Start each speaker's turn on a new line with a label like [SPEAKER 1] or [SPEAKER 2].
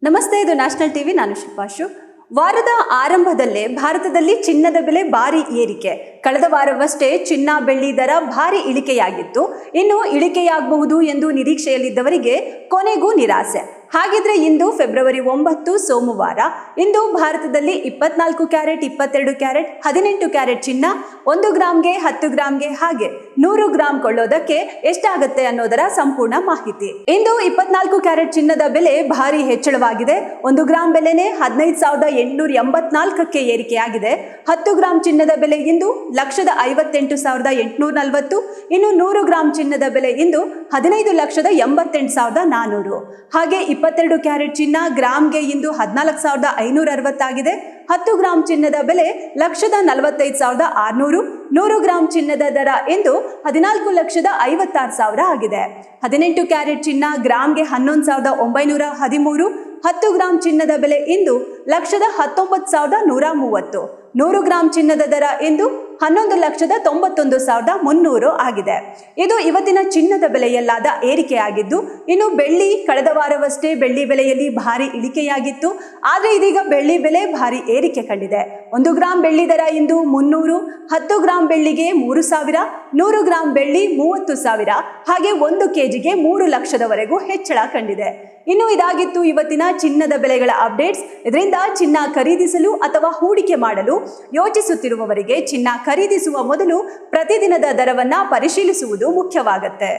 [SPEAKER 1] ನಮಸ್ತೆ, ಇದು national TV. ನಾನು ಶಿಲ್ಪಾಶು. ವಾರದ ಆರಂಭದಲ್ಲೇ ಭಾರತದಲ್ಲಿ ಚಿನ್ನದ ಬೆಲೆ ಭಾರಿ ಏರಿಕೆ. ಕಳೆದ ವಾರವಷ್ಟೇ ಚಿನ್ನ ಬೆಳ್ಳಿ ದರ ಭಾರಿ ಇಳಿಕೆಯಾಗಿತ್ತು. ಇನ್ನು ಇಳಿಕೆಯಾಗಬಹುದು ಎಂದು ನಿರೀಕ್ಷೆಯಲ್ಲಿದ್ದವರಿಗೆ ಕೊನೆಗೂ ನಿರಾಸೆ. ಹಾಗಿದ್ರೆ ಇಂದು ಫೆಬ್ರವರಿ 9 ಸೋಮವಾರ. ಇಂದು ಭಾರತದಲ್ಲಿ 24 ಕ್ಯಾರೆಟ್, 22 ಕ್ಯಾರೆಟ್, 18 ಕ್ಯಾರೆಟ್ ಚಿನ್ನ 1 ಗ್ರಾಮ್ಗೆ, 10 ಗ್ರಾಮ್ಗೆ ಹಾಗೆ 100 ಗ್ರಾಮ್ ಕೊಳ್ಳೋದಕ್ಕೆ ಎಷ್ಟಾಗುತ್ತೆ ಅನ್ನೋದರ ಸಂಪೂರ್ಣ ಮಾಹಿತಿ. ಇಂದು 24 ಕ್ಯಾರೆಟ್ ಚಿನ್ನದ ಬೆಲೆ ಭಾರಿ ಹೆಚ್ಚಳವಾಗಿದೆ. 1 ಗ್ರಾಮ್ ಬೆಲೆನೇ 15,884ಕ್ಕೆ ಏರಿಕೆಯಾಗಿದೆ. 10 ಗ್ರಾಮ್ ಚಿನ್ನದ ಬೆಲೆ ಇಂದು 1,58,840. ಇನ್ನು 100 ಗ್ರಾಮ್ ಚಿನ್ನದ ಬೆಲೆ ಇಂದು 15,88,400. ಹಾಗೆ 22 ಕ್ಯಾರೆಟ್ ಚಿನ್ನ ಗ್ರಾಮ್ಗೆ ಇಂದು 14,560 ಆಗಿದೆ. 10 ಗ್ರಾಮ್ ಚಿನ್ನದ ಬೆಲೆ 1,45,600. 100 ಗ್ರಾಮ್ ಚಿನ್ನದ ದರ ಇಂದು 14,56,000 ಆಗಿದೆ. 18 ಕ್ಯಾರೆಟ್ ಚಿನ್ನ ಗ್ರಾಮ್ಗೆ 11,913. 10 ಗ್ರಾಮ್ ಚಿನ್ನದ ಬೆಲೆ ಇಂದು 1,19,130. 100 ಗ್ರಾಮ್ ಚಿನ್ನದ ದರ ಇಂದು 11,91,300 ಆಗಿದೆ. ಇದು ಇವತ್ತಿನ ಚಿನ್ನದ ಬೆಲೆಯಲ್ಲಾದ ಏರಿಕೆಯಾಗಿದ್ದು, ಇನ್ನು ಬೆಳ್ಳಿ ಕಳೆದ ವಾರವಷ್ಟೇ ಬೆಳ್ಳಿ ಬೆಲೆಯಲ್ಲಿ ಭಾರಿ ಇಳಿಕೆಯಾಗಿತ್ತು. ಆದರೆ ಇದೀಗ ಬೆಳ್ಳಿ ಬೆಲೆ ಭಾರಿ ಏರಿಕೆ ಕಂಡಿದೆ. 1 ಗ್ರಾಮ್ ಬೆಳ್ಳಿ ದರ ಇಂದು 300. 10 ಗ್ರಾಮ್ ಬೆಳ್ಳಿಗೆ 3,000. 100 ಗ್ರಾಮ್ ಬೆಳ್ಳಿ 30,000. ಹಾಗೆ 1 ಕೆಜಿಗೆ 3 ಲಕ್ಷದವರೆಗೂ ಹೆಚ್ಚಳ ಕಂಡಿದೆ. ಇನ್ನು ಇದಾಗಿತ್ತು ಇವತ್ತಿನ ಚಿನ್ನದ ಬೆಲೆಗಳ ಅಪ್ಡೇಟ್ಸ್. ಇದರಿಂದ ಚಿನ್ನ ಖರೀದಿಸಲು ಅಥವಾ ಹೂಡಿಕೆ ಮಾಡಲು ಯೋಚಿಸುತ್ತಿರುವವರಿಗೆ ಚಿನ್ನ ಖರೀದಿಸುವ ಮೊದಲು ಪ್ರತಿದಿನದ ದರವನ್ನ ಪರಿಶೀಲಿಸುವುದು ಮುಖ್ಯವಾಗುತ್ತೆ.